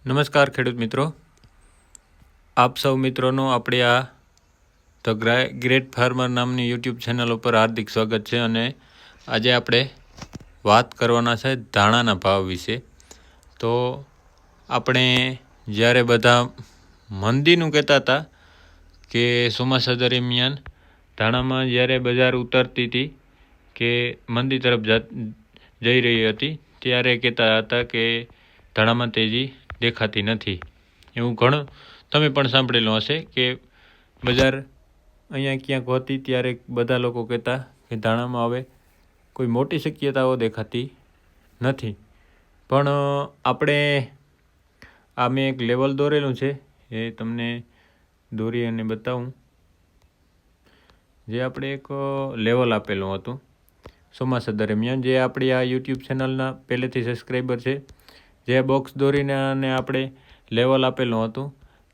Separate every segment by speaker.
Speaker 1: નમસ્કાર ખેડૂત મિત્રો, આપ સૌ મિત્રોનું આપણી આ ધ ગ્રેટ ફાર્મર નામની યુટ્યુબ ચેનલ ઉપર હાર્દિક સ્વાગત છે. અને આજે આપણે વાત કરવાના છે ધાણાના ભાવ વિશે. તો આપણે જ્યારે બધા મંદીનું કહેતા હતા કે ચોમાસા દરમિયાન ધાણામાં જ્યારે બજાર ઉતરતી હતી કે મંદી તરફ જઈ રહી હતી ત્યારે કહેતા હતા કે ધાણામાં તેજી દેખાતી નથી. એવું ઘણું તમે પણ સાંભળેલું હશે કે બજાર અહીંયા ક્યાંક હોતી ત્યારે બધા લોકો કહેતા કે ધાણામાં હવે કોઈ મોટી શક્યતાઓ દેખાતી નથી. પણ આપણે આ મેં એક લેવલ દોરેલું છે, એ તમને દોરી અને બતાવું. જે આપણે એક લેવલ આપેલું હતું ચોમાસા દરમિયાન, જે આપણી આ યુટ્યુબ ચેનલના પહેલેથી સબસ્ક્રાઈબર છે, જે બોક્સ દોરીને અને આપણે લેવલ આપેલું હતું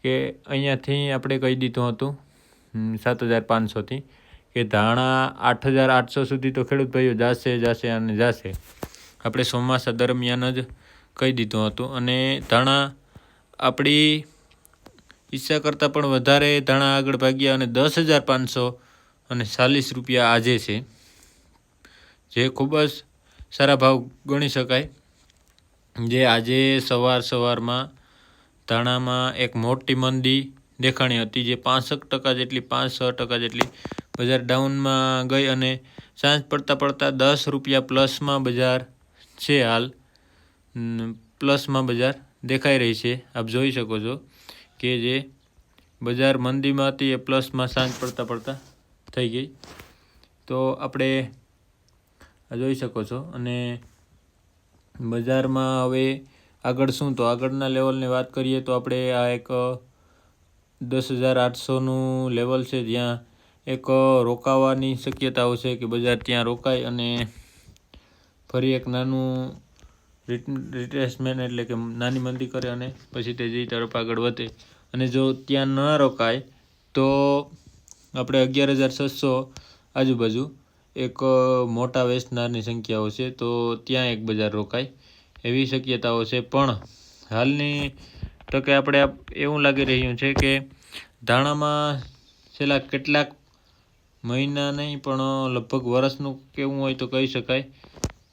Speaker 1: કે અહીંયાથી આપણે કહી દીધું હતું 7,500થી કે ધાણા 8,800 સુધી તો ખેડૂત ભાઈઓ જશે અને જશે. આપણે ચોમાસા દરમિયાન જ કહી દીધું હતું. અને ધાણા આપણી ઈચ્છા કરતાં પણ વધારે ધાણા આગળ ભાગ્યા અને 10,540 રૂપિયા આજે છે, જે ખૂબ જ સારા ભાવ ગણી શકાય. જે આજે સવારમાં ધાણામાં એક મોટી મંદી દેખાણી હતી, જે 65% જેટલી 5-6% જેટલી બજાર ડાઉનમાં ગઈ અને સાંજ પડતા 10 રૂપિયા પ્લસમાં બજાર છે. હાલ પ્લસમાં બજાર દેખાઈ રહી છે. આપ જોઈ શકો છો કે જે બજાર મંદીમાં હતી એ પ્લસમાં સાંજ પડતા થઈ ગઈ. તો આપણે આ જોઈ શકો છો. અને બજારમાં હવે આગળ શું, તો આગળના લેવલની વાત કરીએ તો આપણે આ એક 10,800નું લેવલ છે, જ્યાં એક રોકાવાની શક્યતાઓ છે કે બજાર ત્યાં રોકાય અને ફરી એક નાનું રિટ્રેસમેન્ટ એટલે કે નાની મંદી કરે અને પછી તેજી તરફ આગળ વધે. અને જો ત્યાં ન રોકાય તો આપણે 11,600 આજુબાજુ એક મોટા વેચનારની સંખ્યાઓ છે, તો ત્યાં એક બજાર રોકાય એવી શક્યતાઓ છે. પણ હાલની તકે આપણે એવું લાગી રહ્યું છે કે ધાણામાં છેલ્લા કેટલાક મહિના નહીં પણ લગભગ વર્ષનું કેવું હોય તો કહી શકાય,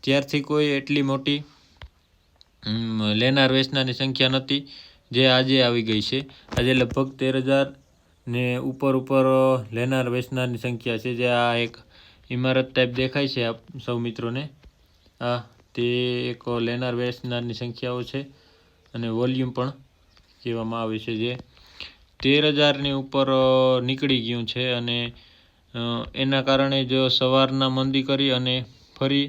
Speaker 1: ત્યારથી કોઈ એટલી મોટી લેનાર વેચનારની સંખ્યા નથી, જે આજે આવી ગઈ છે. આજે લગભગ 13,000 ને ઉપર લેનાર વેચનારની સંખ્યા છે. જે આ એક ઇમારત ટાઈપ દેખાય છે આપ સૌ મિત્રોને, આ તે એક લેનાર વેચનારની સંખ્યાઓ છે અને વોલ્યુમ પણ કહેવામાં આવે છે, જે 13,000ની ઉપર નીકળી ગયું છે. અને એના કારણે જો સવારના મંદી કરી અને ફરી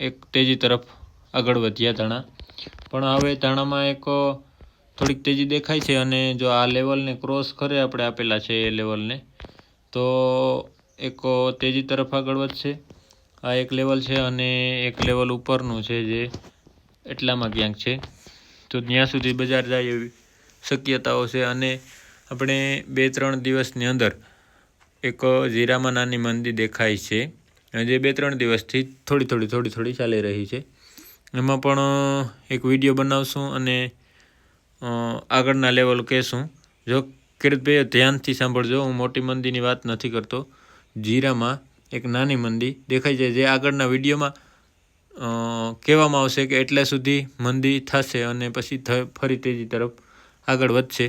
Speaker 1: એક તેજી તરફ આગળ વધ્યા ધાણા. પણ હવે ધાણામાં એક થોડીક તેજી દેખાય છે. અને જો આ લેવલને ક્રોસ કરે આપણે આપેલા છે એ લેવલને, તો એક તેજી તરફ આગળ વધશે. આ એક લેવલ છે અને એક લેવલ ઉપરનું છે, જે એટલામાં ક્યાંક છે. તો ત્યાં સુધી બજાર જાય એવી શક્યતાઓ છે. અને આપણે 2-3 દિવસની અંદર એક જીરામાં નાની મંદી દેખાય છે, જે 2-3 દિવસથી થોડી ચાલી રહી છે. એમાં પણ એક વિડીયો બનાવશું અને આગળના લેવલ કહેશું. જો ખેડૂત ભાઈઓ ધ્યાનથી સાંભળજો, હું મોટી મંદીની વાત નથી કરતો. જીરામાં એક નાની મંદી દેખાય છે, જે આગળના વિડીયોમાં કહેવામાં આવશે કે એટલા સુધી મંદી થશે અને પછી ફરી તેજી તરફ આગળ વધશે.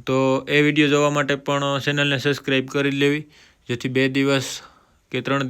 Speaker 1: તો એ વિડીયો જોવા માટે પણ ચેનલને સબસ્ક્રાઈબ કરી લેવી, જેથી 2 દિવસ કે 3 દિવસ